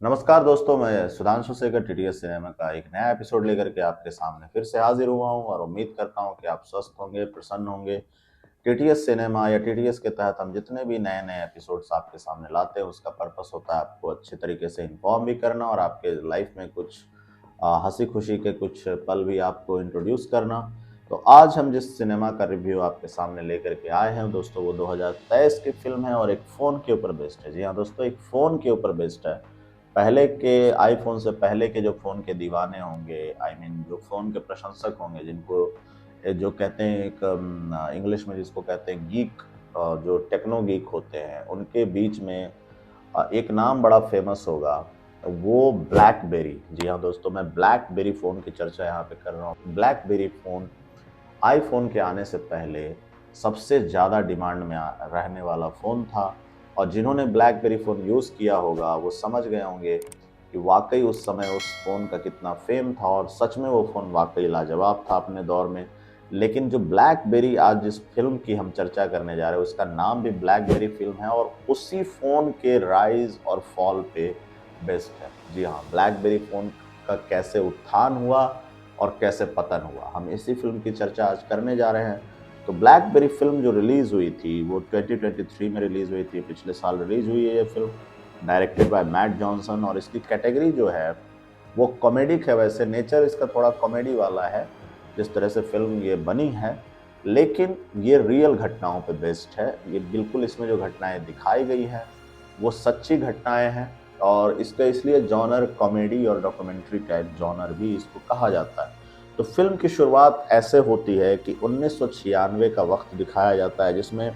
नमस्कार दोस्तों, मैं सुधांशु शेखर टीटीएस सिनेमा का एक नया एपिसोड लेकर के आपके सामने फिर से हाजिर हुआ हूं और उम्मीद करता हूं कि आप स्वस्थ होंगे, प्रसन्न होंगे। टीटीएस सिनेमा या टीटीएस के तहत हम जितने भी नए नए एपिसोड्स आपके सामने लाते हैं, उसका पर्पस होता है आपको अच्छे तरीके से इन्फॉर्म भी करना और आपके लाइफ में कुछ हंसी खुशी के कुछ पल भी आपको इंट्रोड्यूस करना। तो आज हम जिस सिनेमा का रिव्यू आपके सामने लेकर के आए हैं दोस्तों, वो 2023 की फिल्म है और एक फ़ोन के ऊपर बेस्ड है। जी हाँ दोस्तों, एक फ़ोन के ऊपर बेस्ड है। पहले के आईफ़ोन से पहले के जो फ़ोन के दीवाने होंगे, आई मीन जो फ़ोन के प्रशंसक होंगे, जिनको जो कहते हैं एक इंग्लिश में जिसको कहते हैं गीक, जो टेक्नो गीक होते हैं, उनके बीच में एक नाम बड़ा फ़ेमस होगा, वो ब्लैकबेरी। जी हाँ दोस्तों, मैं ब्लैकबेरी फ़ोन की चर्चा यहाँ पे कर रहा हूँ। ब्लैकबेरी फ़ोन आईफ़ोन के आने से पहले सबसे ज़्यादा डिमांड में रहने वाला फ़ोन था और जिन्होंने ब्लैकबेरी फ़ोन यूज़ किया होगा, वो समझ गए होंगे कि वाक़ई उस समय उस फ़ोन का कितना फ़ेम था और सच में वो फ़ोन वाक़ई लाजवाब था अपने दौर में। लेकिन जो ब्लैकबेरी आज जिस फ़िल्म की हम चर्चा करने जा रहे हैं, उसका नाम भी ब्लैकबेरी फ़िल्म है और उसी फ़ोन के राइज़ और फ़ॉल पे बेस्ड है। जी हाँ, ब्लैकबेरी फ़ोन का कैसे उत्थान हुआ और कैसे पतन हुआ, हम इसी फ़िल्म की चर्चा आज करने जा रहे हैं। तो ब्लैकबेरी फ़िल्म जो रिलीज़ हुई थी, वो 2023 में रिलीज़ हुई थी, पिछले साल रिलीज़ हुई है ये film, directed by Matt Johnson और इसकी कैटेगरी जो है, वो कॉमेडिक है। वैसे नेचर इसका थोड़ा कॉमेडी वाला है, जिस तरह से फ़िल्म ये बनी है, लेकिन ये रियल घटनाओं पे बेस्ड है। ये बिल्कुल इसमें जो घटनाएँ दिखाई गई हैं, वो सच्ची घटनाएँ हैं और इसका इसलिए जॉनर कॉमेडी और डॉक्यूमेंट्री टाइप जॉनर भी इसको कहा जाता है। तो फ़िल्म की शुरुआत ऐसे होती है कि 1996 का वक़्त दिखाया जाता है, जिसमें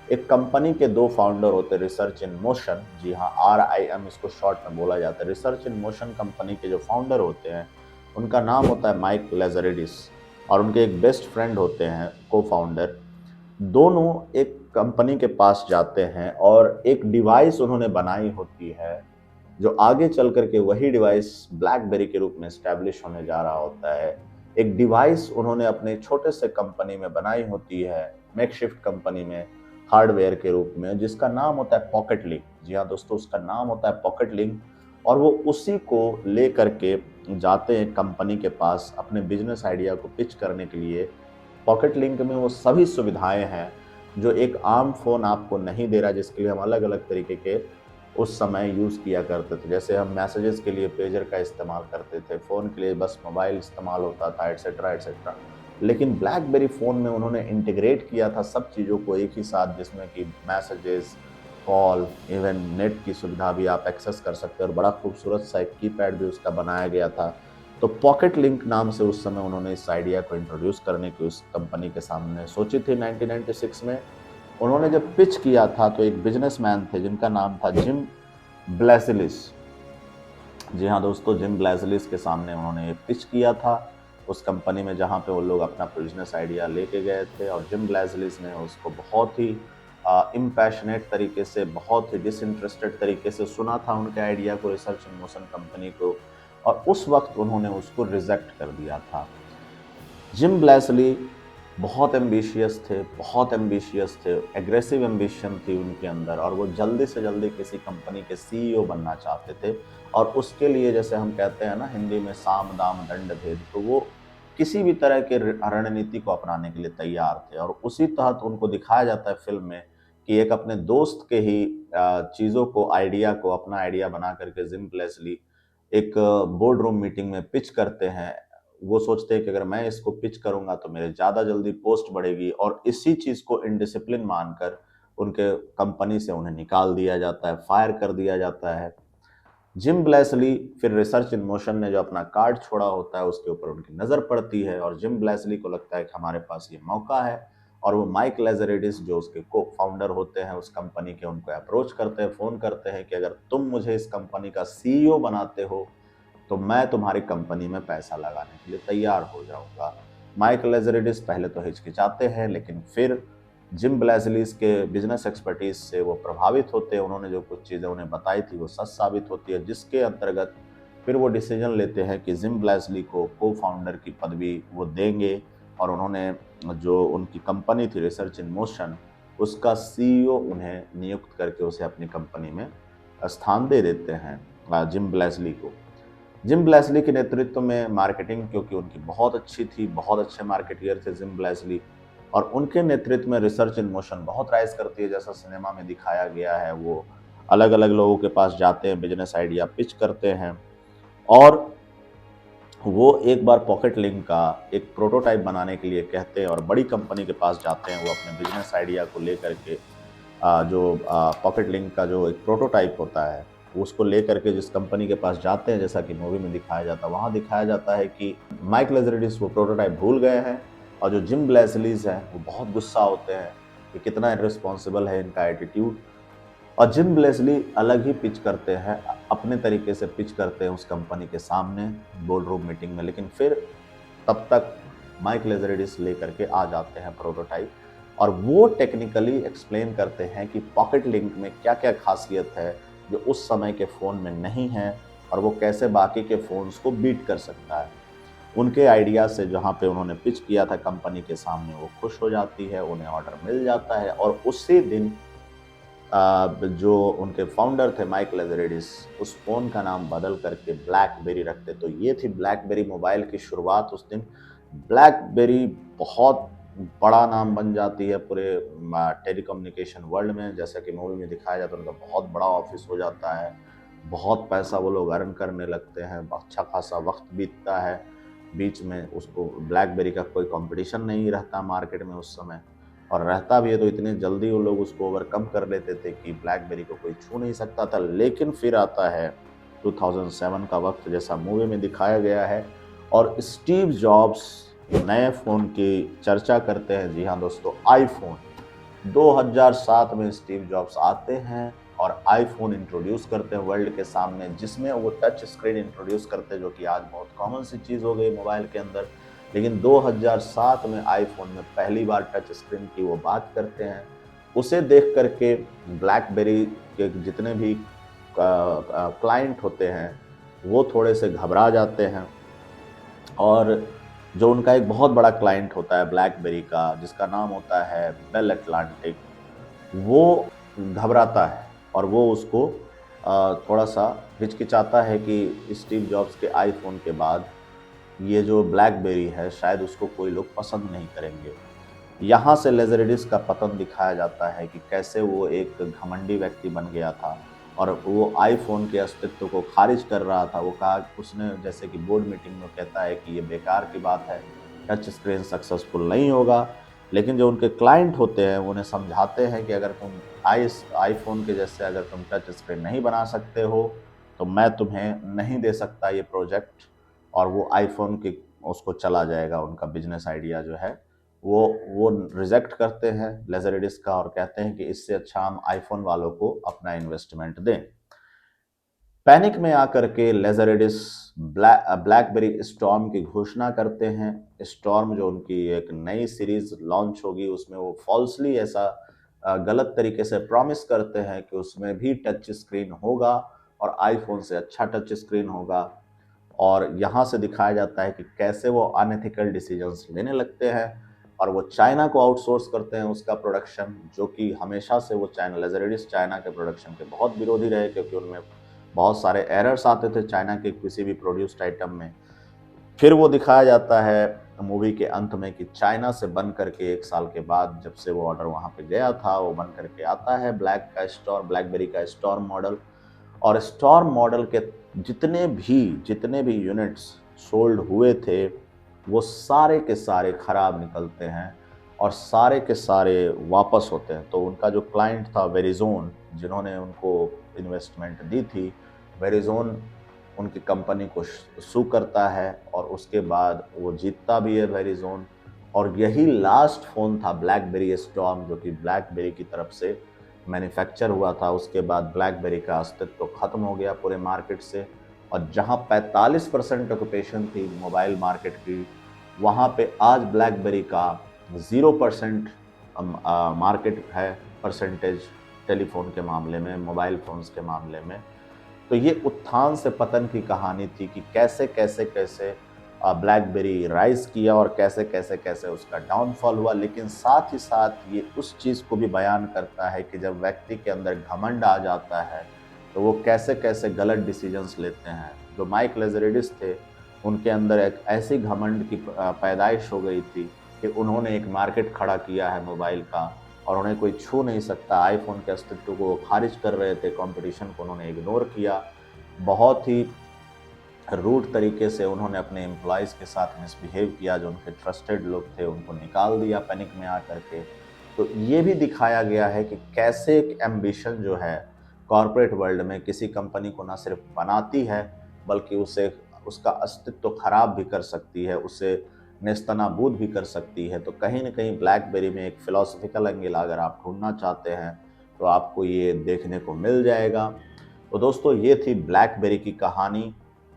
एक कंपनी के 2 फाउंडर होते हैं, रिसर्च इन मोशन। जी हाँ, RIM इसको शॉर्ट में बोला जाता है। रिसर्च इन मोशन कंपनी के जो फाउंडर होते हैं, उनका नाम होता है माइक लेज़ारिडिस और उनके एक बेस्ट फ्रेंड होते हैं को-फाउंडर। दोनों एक कंपनी के पास जाते हैं और एक डिवाइस उन्होंने बनाई होती है, जो आगे चल कर के वही डिवाइस ब्लैकबेरी के रूप में एस्टैब्लिश होने जा रहा होता है। एक डिवाइस उन्होंने अपने छोटे से कंपनी में बनाई होती है, मेकशिफ्ट कंपनी में, हार्डवेयर के रूप में, जिसका नाम होता है पॉकेट लिंक। जी हाँ दोस्तों, उसका नाम होता है पॉकेट लिंक और वो उसी को ले करके जाते हैं कंपनी के पास अपने बिज़नेस आइडिया को पिच करने के लिए। पॉकेट लिंक में वो सभी सुविधाएँ हैं, जो एक आम फ़ोन आपको नहीं दे रहा, जिसके लिए हम अलग-अलग तरीके के उस समय यूज़ किया करते थे। जैसे हम मैसेजेस के लिए पेजर का इस्तेमाल करते थे, फ़ोन के लिए बस मोबाइल इस्तेमाल होता था, एटसेट्रा, एटसेट्रा। लेकिन ब्लैकबेरी फ़ोन में उन्होंने इंटीग्रेट किया था सब चीज़ों को एक ही साथ, जिसमें कि मैसेजेस, कॉल, इवन नेट की सुविधा भी आप एक्सेस कर सकते हैं और बड़ा खूबसूरत सा एक कीपैड भी उसका बनाया गया था। तो पॉकेट लिंक नाम से उस समय उन्होंने इस आइडिया को इंट्रोड्यूस करने की उस कंपनी के सामने सोची थी 1996 में। उन्होंने जब पिच किया था तो एक बिज़नेसमैन थे जिनका नाम था जिम ब्लैसिलिस। जी हाँ दोस्तों, जिम ब्लैसिलिस के सामने उन्होंने ये पिच किया था, उस कंपनी में जहाँ पे वो लोग अपना बिज़नेस आइडिया लेके गए थे और जिम ब्लैसिलिस ने उसको बहुत ही इम्पैशनेट तरीके से, बहुत ही डिसइंटरेस्टेड तरीके से सुना था उनके आइडिया को, रिसर्च इन मोशन कंपनी को, और उस वक़्त उन्होंने उसको रिजेक्ट कर दिया था। जिम ब्लेसली बहुत एम्बिशियस थे, एग्रेसिव एम्बिशन थी उनके अंदर और वो जल्दी से जल्दी किसी कंपनी के सीईओ बनना चाहते थे और उसके लिए, जैसे हम कहते हैं ना हिंदी में, साम, दाम, दंड, भेद, तो वो किसी भी तरह के रणनीति को अपनाने के लिए तैयार थे और उसी तहत उनको दिखाया जाता है फ़िल्म में कि एक अपने दोस्त के ही चीज़ों को, आइडिया को, अपना आइडिया बना करके जिम ब्लेसली एक बोर्ड रूम मीटिंग में पिच करते हैं। वो सोचते हैं कि अगर मैं इसको पिच करूँगा तो मेरे ज़्यादा जल्दी पोस्ट बढ़ेगी और इसी चीज़ को इनडिसिप्लिन मानकर उनके कंपनी से उन्हें निकाल दिया जाता है, फायर कर दिया जाता है। जिम ब्लेसली फिर रिसर्च इन मोशन ने जो अपना कार्ड छोड़ा होता है, उसके ऊपर उनकी नज़र पड़ती है और जिम ब्लेसली को लगता है कि हमारे पास ये मौका है और वो माइक लेज़रेडिस, जो उसके को-फाउंडर होते हैं उस कंपनी के, उनको अप्रोच करते हैं, फ़ोन करते हैं कि अगर तुम मुझे इस कंपनी का सीईओ बनाते हो, तो मैं तुम्हारी कंपनी में पैसा लगाने के लिए तैयार हो जाऊँगा। माइक लेज़रेडिस पहले तो हिचकिचाते हैं, लेकिन फिर जिम ब्लैसिलिस के बिज़नेस एक्सपर्टीज़ से वो प्रभावित होते हैं। उन्होंने जो कुछ चीज़ें उन्हें बताई थी, वो सच साबित होती है, जिसके अंतर्गत फिर वो डिसीज़न लेते हैं कि जिम ब्लैसिली को को-फाउंडर की पदवी वो देंगे और उन्होंने जो उनकी कंपनी थी रिसर्च इन मोशन, उसका सीईओ उन्हें नियुक्त करके उसे अपनी कंपनी में स्थान दे देते हैं। जिम ब्लेसली को। जिम ब्लेसली के नेतृत्व में मार्केटिंग, क्योंकि उनकी बहुत अच्छी थी, बहुत अच्छे मार्केटियर थे जिम ब्लेसली, और उनके नेतृत्व में रिसर्च इन मोशन बहुत राइज करती है, जैसा सिनेमा में दिखाया गया है। वो अलग अलग लोगों के पास जाते हैं, बिजनेस आइडिया पिच करते हैं, और वो एक बार पॉकेट लिंक का एक प्रोटोटाइप बनाने के लिए कहते हैं और बड़ी कंपनी के पास जाते हैं। वो अपने बिजनेस आइडिया को लेकर के जो पॉकेट लिंक का जो एक प्रोटोटाइप होता है, उसको लेकर के जिस कंपनी के पास जाते हैं, जैसा कि मूवी में दिखाया जाता है, वहाँ दिखाया जाता है कि माइक लेज़रडिस वो प्रोटोटाइप भूल गए हैं, और जो जिम ब्लेसलीज हैं वो बहुत गुस्सा होते हैं कि कितना इररिस्पॉन्सिबल है इनका एटीट्यूड। और जिम ब्लेसली अलग ही पिच करते हैं, अपने तरीके से पिच करते हैं उस कंपनी के सामने बोर्ड रूम मीटिंग में, लेकिन फिर तब तक माइक लेज़रडिस लेकर के आ जाते हैं प्रोटोटाइप, और वो टेक्निकली एक्सप्लेन करते हैं कि पॉकेट लिंक में क्या क्या खासियत है जो उस समय के फ़ोन में नहीं है, और वो कैसे बाकी के फ़ोन्स को बीट कर सकता है। उनके आइडिया से जहाँ पे उन्होंने पिच किया था कंपनी के सामने, वो खुश हो जाती है, उन्हें ऑर्डर मिल जाता है, और उसी दिन जो उनके फाउंडर थे माइक लेज़रडिस, उस फ़ोन का नाम बदल करके ब्लैकबेरी रखते। तो ये थी ब्लैकबेरी मोबाइल की शुरुआत उस दिन। ब्लैकबेरी बहुत बड़ा नाम बन जाती है पूरे टेलीकम्युनिकेशन वर्ल्ड में, जैसा कि मूवी में दिखाया जाता है। उनका बहुत बड़ा ऑफिस हो जाता है, बहुत पैसा वो लोग अर्न करने लगते हैं, अच्छा खासा वक्त बीतता है बीच में। उसको ब्लैकबेरी का कोई कंपटीशन नहीं रहता मार्केट में उस समय, और रहता भी है तो इतने जल्दी वो लोग उसको ओवरकम कर लेते थे कि ब्लैकबेरी को कोई छू नहीं सकता था। लेकिन फिर आता है 2007 का वक्त, जैसा मूवी में दिखाया गया है, और स्टीव जॉब्स नए फ़ोन की चर्चा करते हैं। जी हाँ दोस्तों, आईफोन। 2007 में स्टीव जॉब्स आते हैं और आईफोन इंट्रोड्यूस करते हैं वर्ल्ड के सामने, जिसमें वो टच स्क्रीन इंट्रोड्यूस करते हैं, जो कि आज बहुत कॉमन सी चीज़ हो गई मोबाइल के अंदर। लेकिन 2007 में आईफोन में पहली बार टच स्क्रीन की वो बात करते हैं। उसे देख करके ब्लैकबेरी के जितने भी क्लाइंट होते हैं वो थोड़े से घबरा जाते हैं, और जो उनका एक बहुत बड़ा क्लाइंट होता है ब्लैकबेरी का, जिसका नाम होता है बेल अटलांटिक, वो घबराता है, और वो उसको थोड़ा सा हिचकिचाता है कि स्टीव जॉब्स के आईफोन के बाद ये जो ब्लैकबेरी है शायद उसको कोई लोग पसंद नहीं करेंगे। यहाँ से लेज़रडिस का पतन दिखाया जाता है कि कैसे वो एक घमंडी व्यक्ति बन गया था, और वो आईफोन के अस्तित्व को खारिज कर रहा था। वो कहा, उसने जैसे कि बोर्ड मीटिंग में कहता है कि ये बेकार की बात है, टच स्क्रीन सक्सेसफुल नहीं होगा। लेकिन जो उनके क्लाइंट होते हैं वो उन्हें समझाते हैं कि अगर तुम आईफोन के जैसे अगर तुम टच स्क्रीन नहीं बना सकते हो तो मैं तुम्हें नहीं दे सकता ये प्रोजेक्ट, और वो आईफोन के उसको चला जाएगा। उनका बिजनेस आइडिया जो है वो रिजेक्ट करते हैं लेज़रडिस का, और कहते हैं कि इससे अच्छा हम आईफोन वालों को अपना इन्वेस्टमेंट दें। पैनिक में आकर के लेज़रडिस ब्लैकबेरी स्टॉर्म की घोषणा करते हैं। स्टॉर्म जो उनकी एक नई सीरीज लॉन्च होगी, उसमें वो फॉल्सली ऐसा गलत तरीके से प्रॉमिस करते हैं कि उसमें भी टच स्क्रीन होगा और आईफोन से अच्छा टच स्क्रीन होगा। और यहाँ से दिखाया जाता है कि कैसे वो अनएथिकल डिसीजंस लेने लगते हैं, और वो चाइना को आउटसोर्स करते हैं उसका प्रोडक्शन, जो कि हमेशा से वो चाइना लेज़रडिस चाइना के प्रोडक्शन के बहुत विरोधी रहे, क्योंकि उनमें बहुत सारे एरर्स आते थे चाइना के किसी भी प्रोड्यूस्ड आइटम में। फिर वो दिखाया जाता है मूवी के अंत में कि चाइना से बन करके 1 साल के बाद, जब से वो ऑर्डर वहाँ पे गया था, वो बन करके आता है ब्लैकबेरी का स्टॉर्म मॉडल। और स्टॉर्म मॉडल के जितने भी यूनिट्स सोल्ड हुए थे, वो सारे के सारे खराब निकलते हैं, और सारे के सारे वापस होते हैं। तो उनका जो क्लाइंट था वेरिज़ोन, जिन्होंने उनको इन्वेस्टमेंट दी थी, वेरिज़ोन उनकी कंपनी को सू करता है, और उसके बाद वो जीतता भी है वेरिज़ोन। और यही लास्ट फ़ोन था ब्लैकबेरी स्टॉर्म, जो कि ब्लैकबेरी की तरफ से मैन्युफैक्चर हुआ था। उसके बाद ब्लैकबेरी का अस्तित्व खत्म हो गया पूरे मार्केट से, और जहां 45% ऑक्यूपेशन थी मोबाइल मार्केट की, वहां पे आज ब्लैकबेरी का 0% मार्केट है, परसेंटेज, टेलीफोन के मामले में, मोबाइल फ़ोन्स के मामले में। तो ये उत्थान से पतन की कहानी थी कि कैसे कैसे कैसे ब्लैकबेरी राइज किया, और कैसे कैसे कैसे उसका डाउनफॉल हुआ। लेकिन साथ ही साथ ये उस चीज़ को भी बयान करता है कि जब व्यक्ति के अंदर घमंड आ जाता है तो वो कैसे कैसे गलत डिसीजंस लेते हैं। जो माइक लेज़रेडिस थे, उनके अंदर एक ऐसी घमंड की पैदाइश हो गई थी कि उन्होंने एक मार्केट खड़ा किया है मोबाइल का, और उन्हें कोई छू नहीं सकता। आईफ़ोन के अस्तित्व को वो खारिज कर रहे थे, कॉम्पिटिशन को उन्होंने इग्नोर किया। बहुत ही रूड तरीके से उन्होंने अपने एम्प्लॉइज़ के साथ मिसबिहेव किया, जो उनके ट्रस्टेड लोग थे उनको निकाल दिया पैनिक में आकर के। तो ये भी दिखाया गया है कि कैसे एक एम्बिशन जो है कॉर्पोरेट वर्ल्ड में किसी कंपनी को ना सिर्फ बनाती है, बल्कि उसे उसका अस्तित्व खराब भी कर सकती है, उसे नेस्तनाबूद भी कर सकती है। तो कहीं न कहीं ब्लैकबेरी में एक फिलॉसफिकल एंगल अगर आप ढूँढना चाहते हैं, तो आपको ये देखने को मिल जाएगा। तो दोस्तों, ये थी ब्लैकबेरी की कहानी।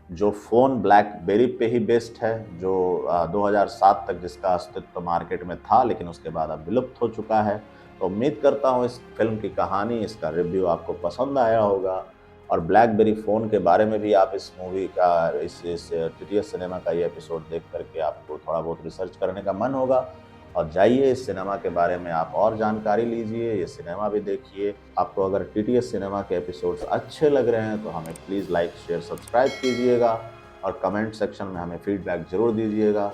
जो फ़ोन ब्लैकबेरी पे ही बेस्ड है, जो 2007 तक जिसका अस्तित्व मार्केट में था, लेकिन उसके बाद अब विलुप्त हो चुका है। तो उम्मीद करता हूँ इस फ़िल्म की कहानी, इसका रिव्यू आपको पसंद आया होगा, और ब्लैकबेरी फ़ोन के बारे में भी आप इस मूवी का, इस टीटीएस सिनेमा का ये एपिसोड देख कर के आपको थोड़ा बहुत रिसर्च करने का मन होगा। और जाइए इस सिनेमा के बारे में आप और जानकारी लीजिए, ये सिनेमा भी देखिए। आपको अगर टीटीएस सिनेमा के एपिसोड्स अच्छे लग रहे हैं तो हमें प्लीज़ लाइक, शेयर, सब्सक्राइब कीजिएगा, और कमेंट सेक्शन में हमें फीडबैक ज़रूर दीजिएगा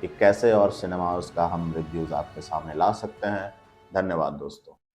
कि कैसे और सिनेमास का हम रिव्यूज़ आपके सामने ला सकते हैं। धन्यवाद दोस्तों।